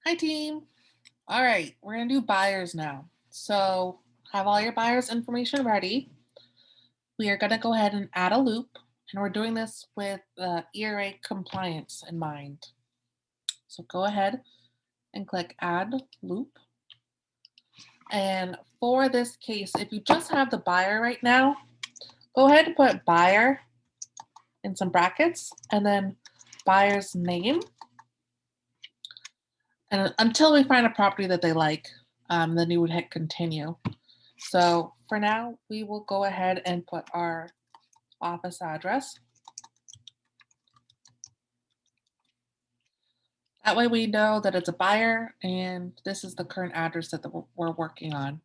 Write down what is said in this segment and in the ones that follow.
Hi team. All right, we're gonna do buyers now. So have all your buyers information ready. We are gonna go ahead and add a loop, and we're doing this with ERA compliance in mind. So go ahead and click add loop. And for this case, if you just have the buyer right now, go ahead and put buyer in some brackets and then buyer's name. And until we find a property that they like, then you would hit continue. So for now, we will go ahead and put our office address. That way we know that it's a buyer and this is the current address that we're working on.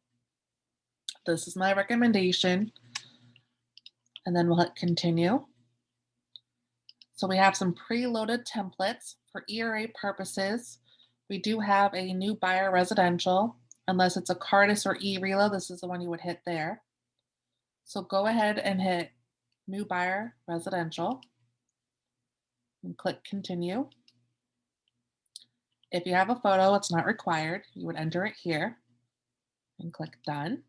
This is my recommendation. And then we'll hit continue. So we have some preloaded templates for ERA purposes. We do have a new buyer residential. Unless it's a Cardis or e-Relo, this is the one you would hit there. So go ahead and hit new buyer residential and click continue. If you have a photo, it's not required. You would enter it here and click done.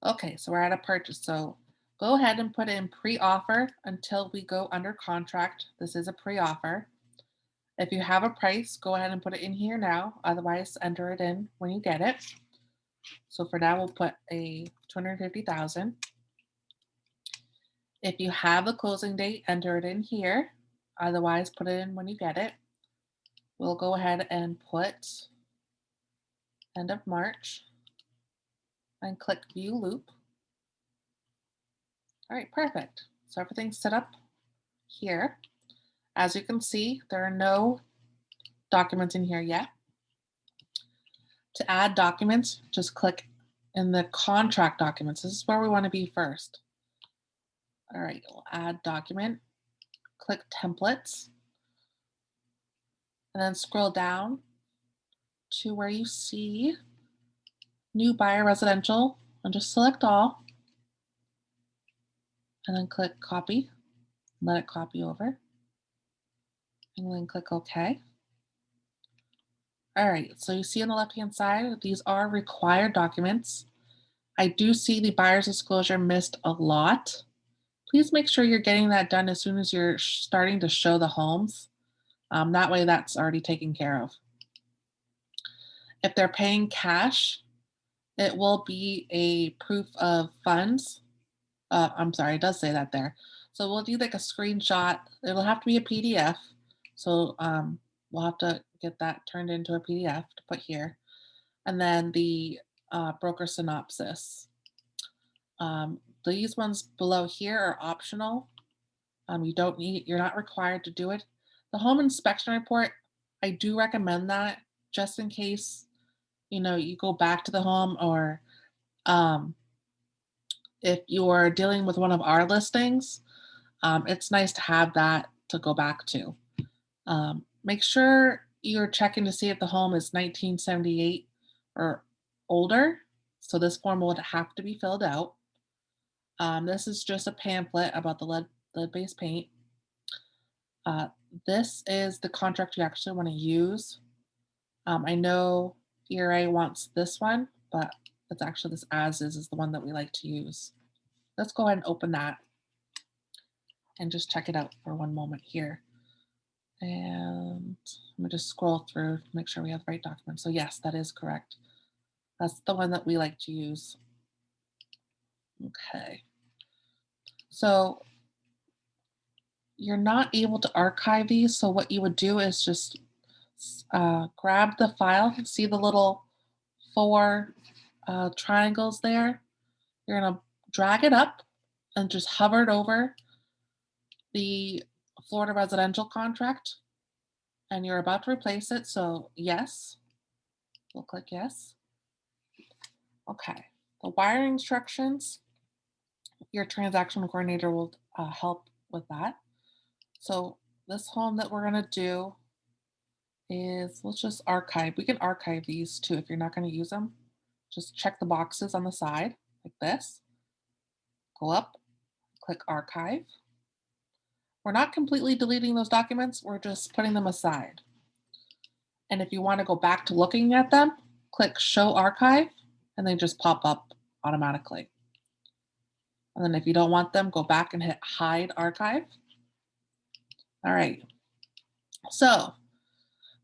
Okay, so we're at a purchase. So go ahead and put in pre-offer until we go under contract. This is a pre-offer. If you have a price, go ahead and put it in here now. Otherwise, enter it in when you get it. So for now, we'll put a 250,000. If you have the closing date, enter it in here. Otherwise, put it in when you get it. We'll go ahead and put end of March and click view loop. All right, perfect. So everything's set up here. As you can see, there are no documents in here yet. To add documents, just click in the contract documents. This is where we want to be first. All right, we'll add document, click templates, and then scroll down to where you see new buyer residential and just select all and then click copy, let it copy over, and then click OK. All right, so you see on the left-hand side, these are required documents. I do see the buyer's disclosure missed a lot. Please make sure you're getting that done as soon as you're starting to show the homes. That way that's already taken care of. If they're paying cash, it will be a proof of funds. I'm sorry, it does say that there. So we'll do like a screenshot. It'll have to be a PDF. So we'll have to get that turned into a PDF to put here. And then the broker synopsis. These ones below here are optional. You're not required to do it. The home inspection report, I do recommend that just in case, you go back to the home or um, if you're dealing with one of our listings, it's nice to have that to go back to. Make sure you're checking to see if the home is 1978 or older. So this form would have to be filled out. This is just a pamphlet about the lead-based paint. Uh, this is the contract you actually want to use. I know ERA wants this one, but it's actually this as is the one that we like to use. Let's go ahead and open that and just check it out for one moment here. And let me just scroll through to make sure we have the right document. So yes, that is correct. That's the one that we like to use. Okay. So you're not able to archive these. So what you would do is just grab the file. See the little four triangles there? You're going to drag it up and just hover it over the Florida residential contract. And you're about to replace it. So yes, we'll click yes. Okay. The wiring instructions, your transaction coordinator will help with that. So this home that we're going to do is, let's just archive. We can archive these too if you're not going to use them. Just check the boxes on the side like this. Go up, click archive. We're not completely deleting those documents. We're just putting them aside. And if you want to go back to looking at them, click Show Archive, and they just pop up automatically. And then if you don't want them, go back and hit Hide Archive. All right. So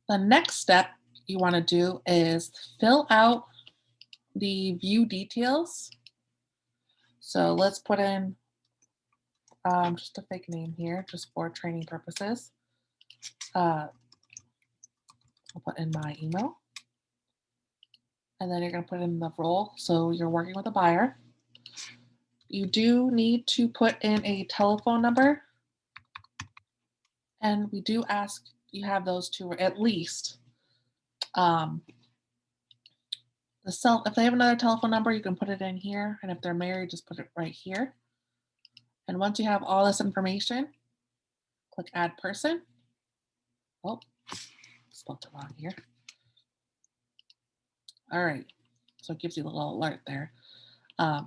the next step you want to do is fill out the view details. So let's put in just a fake name here, just for training purposes. I'll put in my email. And then you're going to put in the role. So you're working with a buyer. You do need to put in a telephone number. And we do ask you have those two at least. If they have another telephone number, you can put it in here. And if they're married, just put it right here. And once you have all this information, click Add Person. Oh, spelled it wrong here. All right. So it gives you a little alert there. I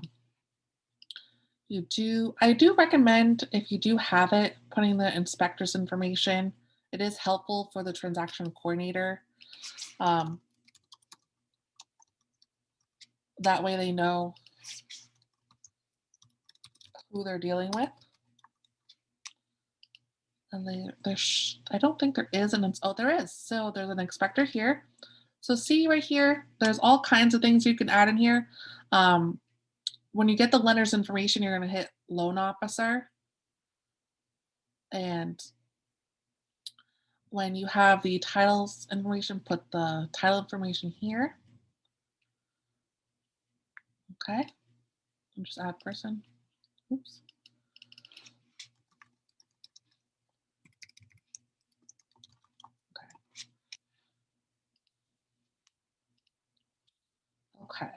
do recommend, if you do have it, putting the inspector's information. It is helpful for the transaction coordinator. That way they know who they're dealing with. And I don't think there is there is. So there's an inspector here. So see right here, there's all kinds of things you can add in here. When you get the lender's information, you're going to hit loan officer. And when you have the titles information, put the title information here. Okay. And just add person. Oops. Okay.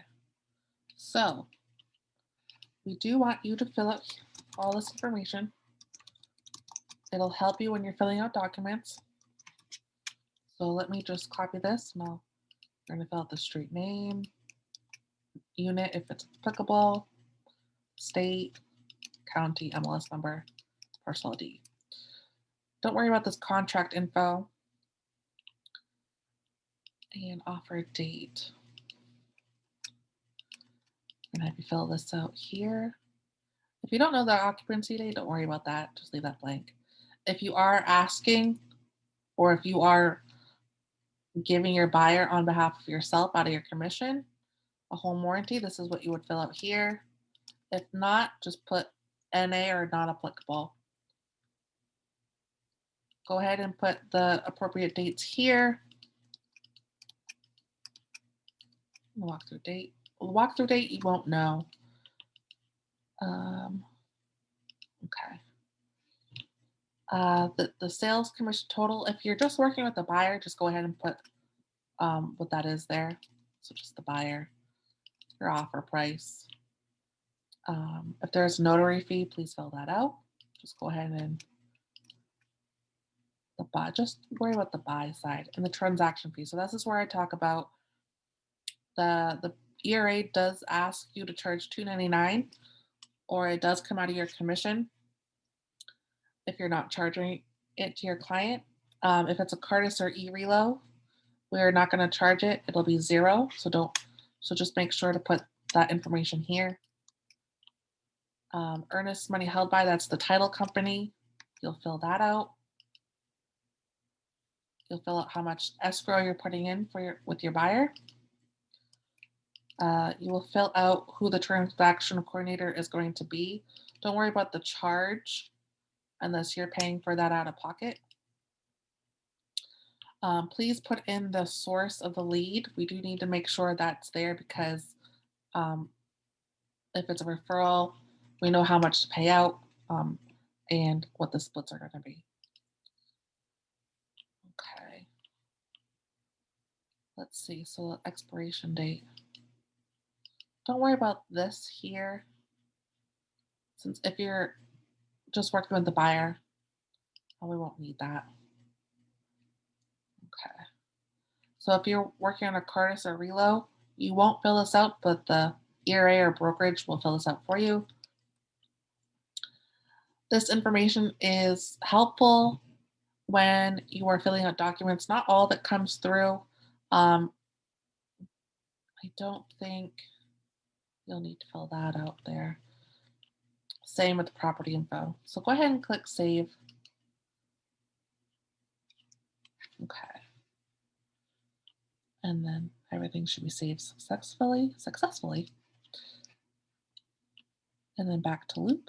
So we do want you to fill out all this information. It'll help you when you're filling out documents. So let me just copy this. Now you're going to fill out the street name, unit if it's applicable, state, county, MLS number, parcel ID. Don't worry about this contract info and offer date. I'm going to have you fill this out here. If you don't know the occupancy date, don't worry about that. Just leave that blank. If you are asking, or if you are giving your buyer on behalf of yourself out of your commission a home warranty, this is what you would fill out here. If not, just put NA or not applicable. Go ahead and put the appropriate dates here. Walkthrough date. Walkthrough date, you won't know. Okay. The sales commission total, if you're just working with the buyer, just go ahead and put what that is there. So just the buyer, your offer price. If there's a notary fee, please fill that out. Just go ahead and just worry about the buy side and the transaction fee. So this is where I talk about the ERA does ask you to charge $2.99, or it does come out of your commission if you're not charging it to your client. If it's a Cartus or e-relo, we're not going to charge it. It'll be $0. So just make sure to put that information here. Earnest money held by, that's the title company. You'll fill that out. You'll fill out how much escrow you're putting in with your buyer. You will fill out who the transaction coordinator is going to be. Don't worry about the charge unless you're paying for that out of pocket. Please put in the source of the lead. We do need to make sure that's there because if it's a referral, we know how much to pay out and what the splits are going to be. Okay. Let's see. So expiration date. Don't worry about this here. Since if you're just working with the buyer, we won't need that. Okay. So if you're working on a Cartus or Relo, you won't fill this out, but the ERA or brokerage will fill this out for you. This information is helpful when you are filling out documents. Not all that comes through. Um, I don't think you'll need to fill that out there. Same with the property info. So go ahead and click save. Okay. And then everything should be saved successfully. And then back to loop.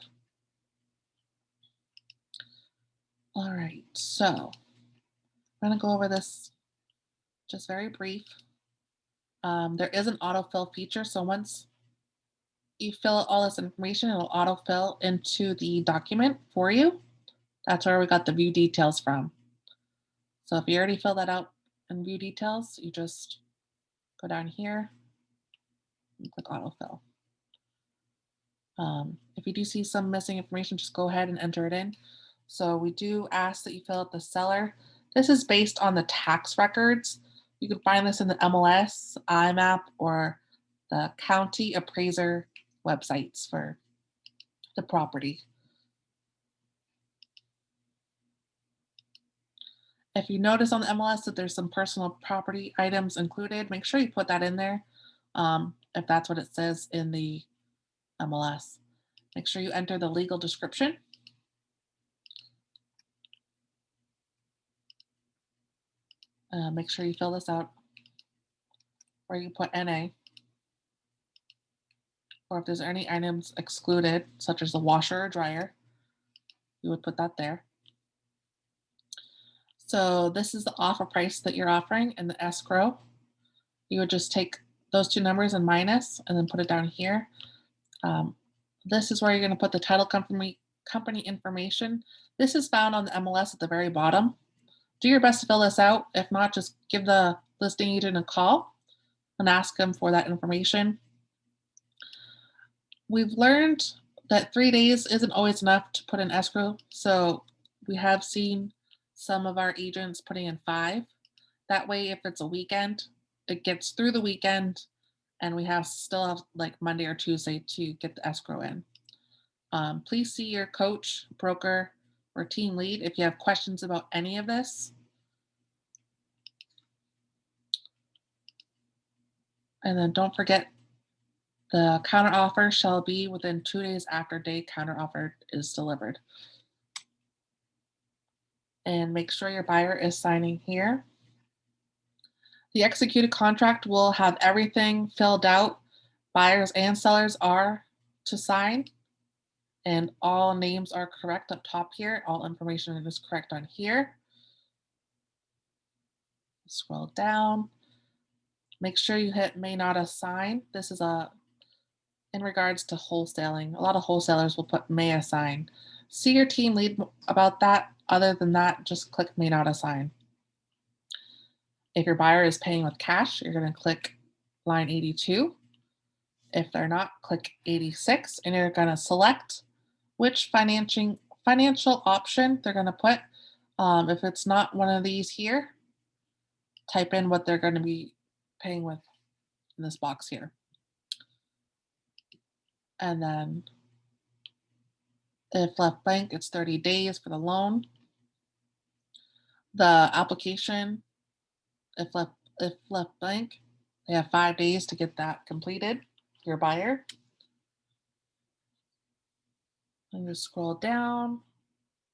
All right, so I'm gonna go over this just very brief. There is an autofill feature. So once you fill out all this information, it'll autofill into the document for you. That's where we got the view details from. So if you already filled that out in view details, you just go down here and click autofill. If you do see some missing information, just go ahead and enter it in. So we do ask that you fill out the seller. This is based on the tax records. You can find this in the MLS, IMAP, or the county appraiser websites for the property. If you notice on the MLS that there's some personal property items included, make sure you put that in there if that's what it says in the MLS. Make sure you enter the legal description. Make sure you fill this out, or you put NA, or if there's any items excluded, such as the washer or dryer, you would put that there. So this is the offer price that you're offering in the escrow. You would just take those two numbers and minus, and then put it down here. This is where you're going to put the title company information. This is found on the MLS at the very bottom. Do your best to fill this out. If not, just give the listing agent a call and ask them for that information. We've learned that 3 days isn't always enough to put in escrow. So we have seen some of our agents putting in 5. That way, if it's a weekend, it gets through the weekend and we still have like Monday or Tuesday to get the escrow in. Please see your coach, broker, or team lead if you have questions about any of this. And then don't forget, the counter offer shall be within 2 days after day counter offer is delivered. And make sure your buyer is signing here. The executed contract will have everything filled out. Buyers and sellers are to sign, and all names are correct up top here. All information is correct on here. Scroll down. Make sure you hit may not assign. This is in regards to wholesaling. A lot of wholesalers will put may assign. See your team lead about that. Other than that, just click may not assign. If your buyer is paying with cash, you're going to click line 82. If they're not, click 86, and you're going to select which financial option they're going to put. If it's not one of these here, type in what they're going to be paying with in this box here. And then if left blank, it's 30 days for the loan. The application, if left blank, they have 5 days to get that completed, your buyer. And just scroll down.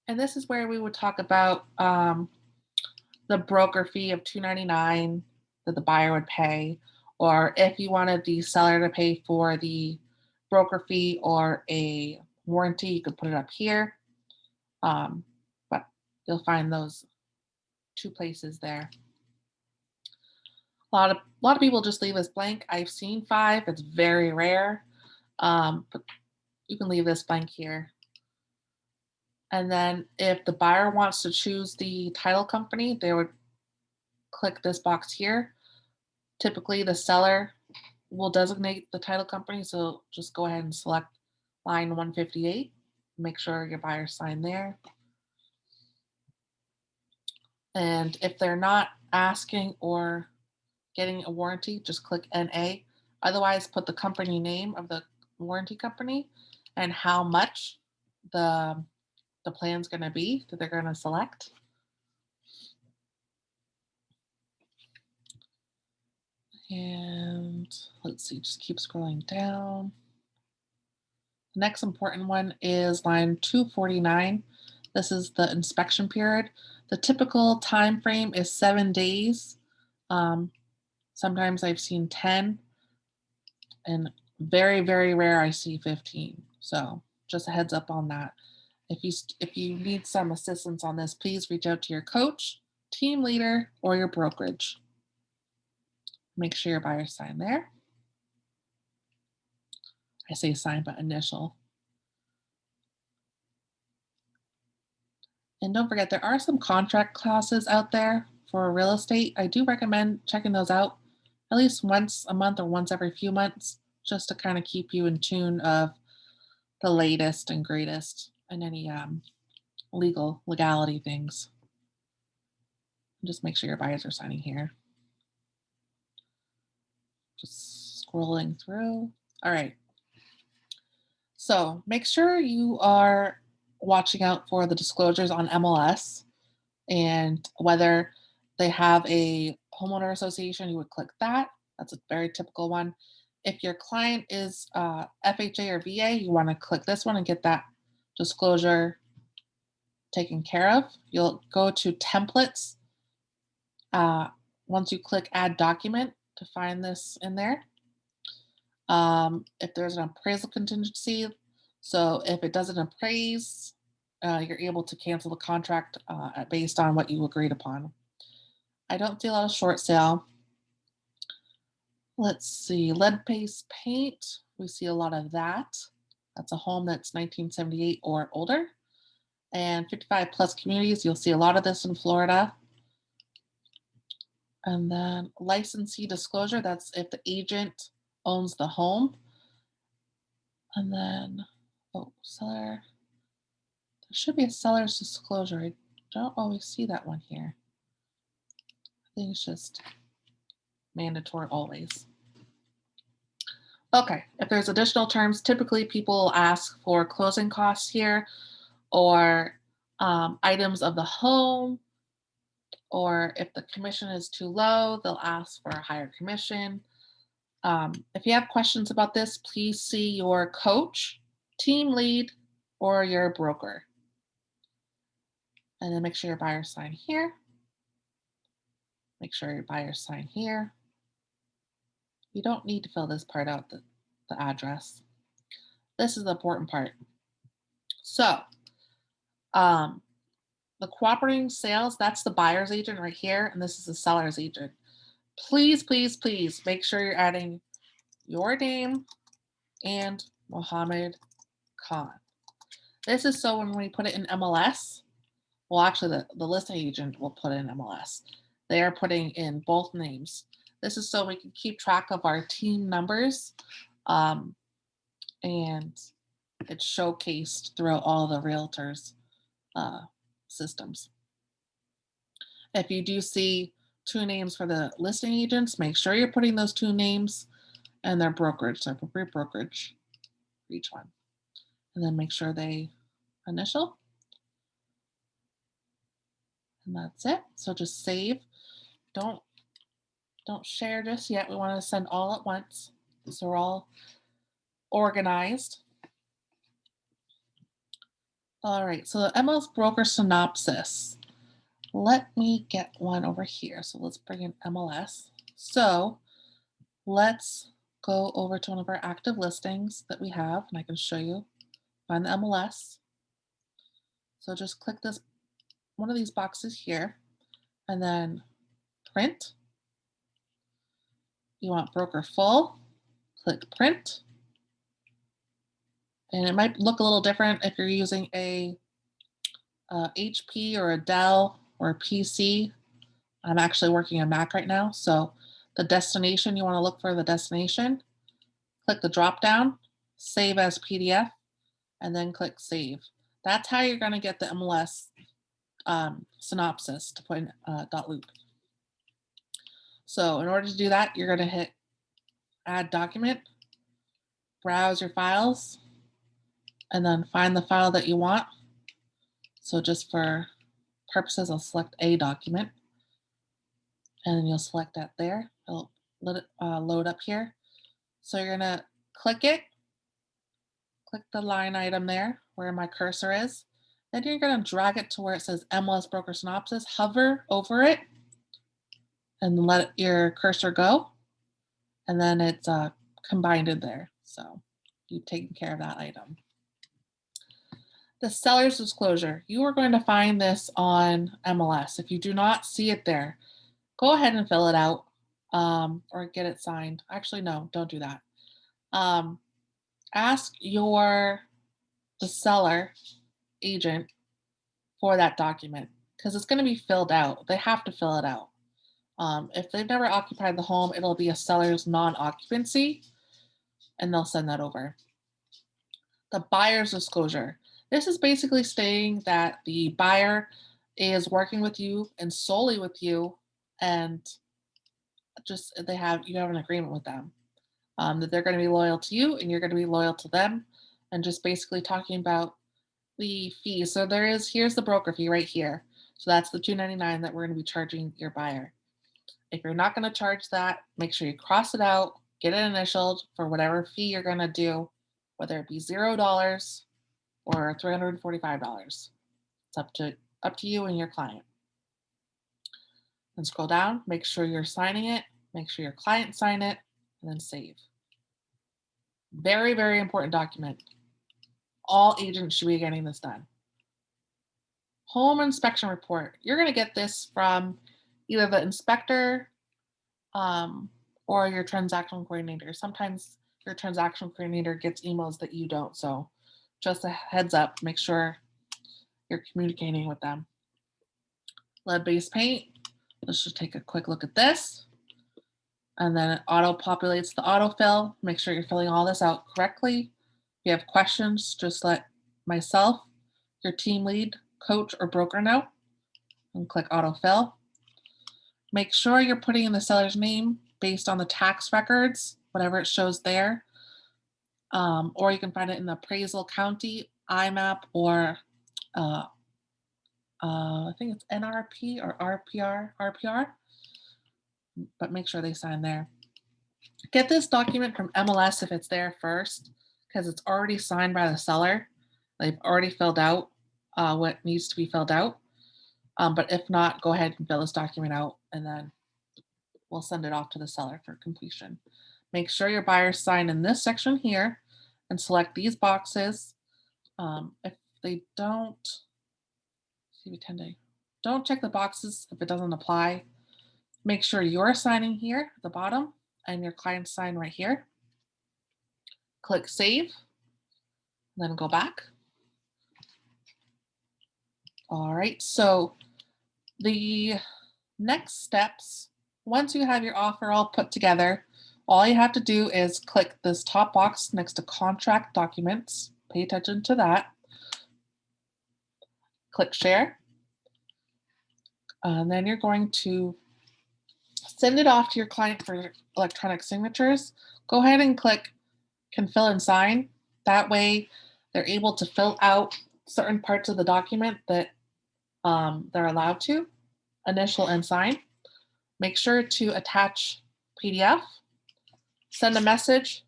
And this is where we would talk about the broker fee of $2.99 that the buyer would pay, or if you wanted the seller to pay for the broker fee or a warranty, you could put it up here. But you'll find those 2 places there. A lot of people just leave this blank. I've seen 5. It's very rare, but you can leave this blank here. And then if the buyer wants to choose the title company, they would click this box here. Typically, the seller will designate the title company, so just go ahead and select line 158. Make sure your buyer signed there. And if they're not asking or getting a warranty, just click NA. Otherwise, put the company name of the warranty company and how much the plan's going to be that they're going to select. And let's see, just keep scrolling down. The next important one is line 249. This is the inspection period. The typical time frame is 7 days. Um, Sometimes I've seen 10, and very, very rare I see 15. So just a heads up on that. If you need some assistance on this, please reach out to your coach, team leader, or your brokerage. Make sure your buyer sign there. I say sign, but initial. And don't forget, there are some contract classes out there for real estate. I do recommend checking those out at least once a month or once every few months, just to kind of keep you in tune of the latest and greatest in any legality things. Just make sure your buyers are signing here. Just scrolling through. All right. So make sure you are watching out for the disclosures on MLS, and whether they have a homeowner association, you would click that. That's a very typical one. If your client is FHA or VA, you want to click this one and get that disclosure taken care of. You'll go to templates uh, once you click add document to find this in there. If there's an appraisal contingency, so if it doesn't appraise, you're able to cancel the contract based on what you agreed upon. I don't see a lot of short sale. Let's see, lead paste paint. We see a lot of that. That's a home that's 1978 or older. And 55 plus communities, you'll see a lot of this in Florida. And then licensee disclosure, that's if the agent owns the home. And then, oh, seller. There should be a seller's disclosure. I don't always see that one here. I think it's just mandatory always. Okay, if there's additional terms, typically people ask for closing costs here, or items of the home, or if the commission is too low, they'll ask for a higher commission. If you have questions about this, please see your coach, team lead, or your broker. And then make sure your buyers sign here. Make sure your buyers sign here. You don't need to fill this part out, the address. This is the important part. So, the cooperating sales, that's the buyer's agent right here, and this is the seller's agent. Please, please, please make sure you're adding your name and Mohammed Khan. This is so when we put it in MLS, well, actually, the listing agent will put in MLS. They are putting in both names. This is so we can keep track of our team numbers, and it's showcased throughout all the realtors' systems. If you do see two names for the listing agents, make sure you're putting those two names and their brokerage, their appropriate brokerage for each one. And then make sure they initial. And that's it. So just save. Don't share just yet. We want to send all at once, so we're all organized. All right, so the MLS broker synopsis. Let me get one over here. So let's bring in MLS. So let's go over to one of our active listings that we have, and I can show you. Find the MLS. So just click this one of these boxes here, and then print. You want broker full, click print. And it might look a little different if you're using a HP or a Dell or a PC. I'm actually working on Mac right now. So the destination, you want to look for the destination, click the drop down, save as PDF, and then click save. That's how you're going to get the MLS synopsis to put in Dotloop. So in order to do that, you're going to hit add document, browse your files, and then find the file that you want. So just for purposes, I'll select a document, and then you'll select that there. It'll let it load up here. So you're gonna click it, click the line item there where my cursor is. Then you're gonna drag it to where it says MLS Broker Synopsis, hover over it, and let your cursor go. And then it's combined in there. So you've taken care of that item. The seller's disclosure. You are going to find this on MLS. If you do not see it there, go ahead and fill it out or get it signed. Actually, no, don't do that. Ask the seller agent for that document because it's going to be filled out. They have to fill it out. If they've never occupied the home, it'll be a seller's non-occupancy, and they'll send that over. The buyer's disclosure. This is basically stating that the buyer is working with you and solely with you, and just you have an agreement with them that they're going to be loyal to you and you're going to be loyal to them, and just basically talking about the fees. So here's the broker fee right here. So that's the $2.99 that we're going to be charging your buyer. If you're not going to charge that, make sure you cross it out, get it initialed for whatever fee you're going to do, whether it be $0 or $345. It's up to you and your client. And scroll down, make sure you're signing it, make sure your client sign it, and then save. Very, very important document. All agents should be getting this done. Home inspection report. You're going to get this from either the inspector or your transaction coordinator. Sometimes your transaction coordinator gets emails that you don't. So just a heads up, make sure you're communicating with them. Lead-based paint. Let's just take a quick look at this. And then it auto-populates the autofill. Make sure you're filling all this out correctly. If you have questions, just let myself, your team lead, coach, or broker know, and click autofill. Make sure you're putting in the seller's name based on the tax records, whatever it shows there. Or you can find it in the appraisal county, IMAP, or I think it's NRP or RPR, but make sure they sign there. Get this document from MLS if it's there first, because it's already signed by the seller. They've already filled out what needs to be filled out. But if not, go ahead and fill this document out, and then we'll send it off to the seller for completion. Make sure your buyers sign in this section here and select these boxes. If they don't, don't check the boxes if it doesn't apply. Make sure you're signing here at the bottom and your client sign right here. Click save, then go back. All right, so the next steps, once you have your offer all put together, all you have to do is click this top box next to contract documents. Pay attention to that. Click share. And then you're going to send it off to your client for electronic signatures. Go ahead and click can fill and sign. That way they're able to fill out certain parts of the document that they're allowed to, initial and sign. Make sure to attach PDF, send a message,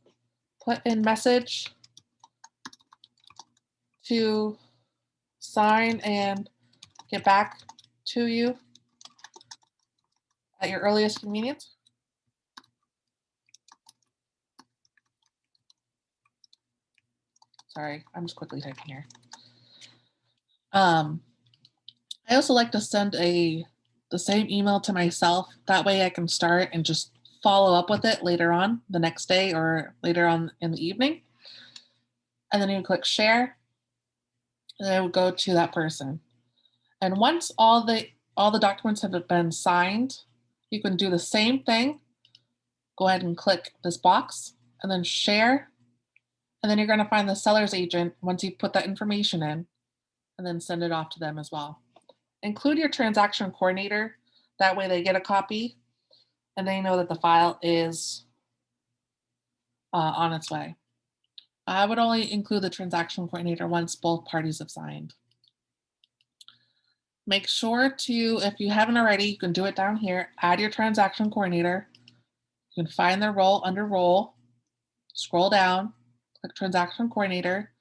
put in message to sign and get back to you at your earliest convenience. Sorry, I'm just quickly typing here. I also like to send the same email to myself. That way I can start and just follow up with it later on the next day or later on in the evening. And then you click share, and it would go to that person. And once all the documents have been signed, you can do the same thing. Go ahead and click this box and then share. And then you're going to find the seller's agent once you put that information in, and then send it off to them as well. Include your transaction coordinator. That way they get a copy and they know that the file is on its way. I would only include the transaction coordinator once both parties have signed. Make sure to, if you haven't already, you can do it down here, add your transaction coordinator. You can find their role under role, scroll down, click transaction coordinator,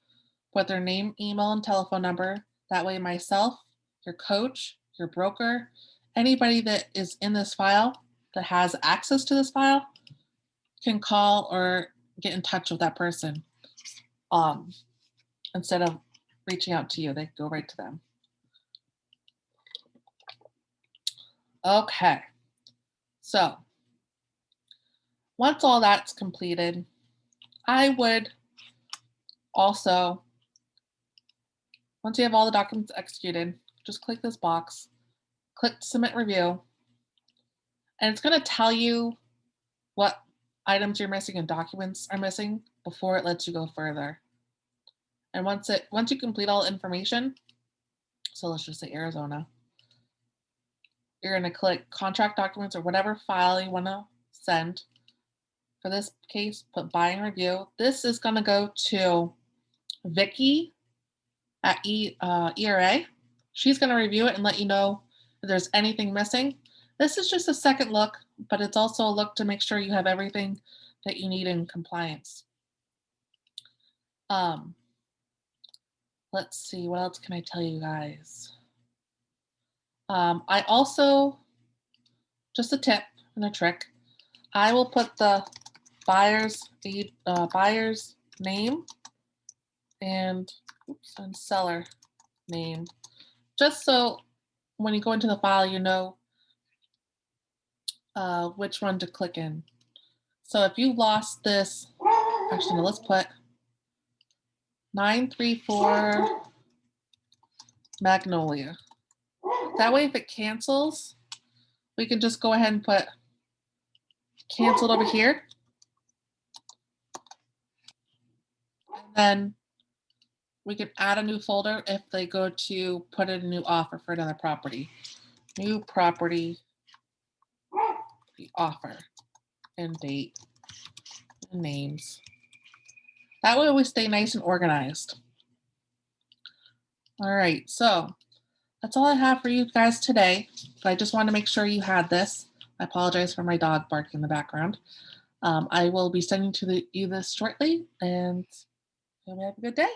put their name, email, and telephone number. That way myself, your coach, your broker, anybody that is in this file that has access to this file can call or get in touch with that person. Instead of reaching out to you, they go right to them. Okay, so once all that's completed, I would also, once you have all the documents executed, just click this box, click submit review, and it's going to tell you what items you're missing and documents are missing before it lets you go further. And once you complete all the information, so let's just say Arizona, you're going to click contract documents or whatever file you want to send. For this case, put buy and review. This is going to go to Vicky at ERA. She's going to review it and let you know if there's anything missing. This is just a second look, but it's also a look to make sure you have everything that you need in compliance. Let's see, what else can I tell you guys? I also, just a tip and a trick, I will put the buyer's name and seller name, just so when you go into the file, you know which one to click in. So if you lost this, actually, no, let's put 934 Magnolia. That way, if it cancels, we can just go ahead and put canceled over here. And then we can add a new folder if they go to put in a new offer for another property. New property, the offer, and date, and names. That way we stay nice and organized. All right, so that's all I have for you guys today. But I just want to make sure you had this. I apologize for my dog barking in the background. I will be sending you this shortly, and have a good day.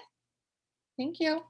Thank you.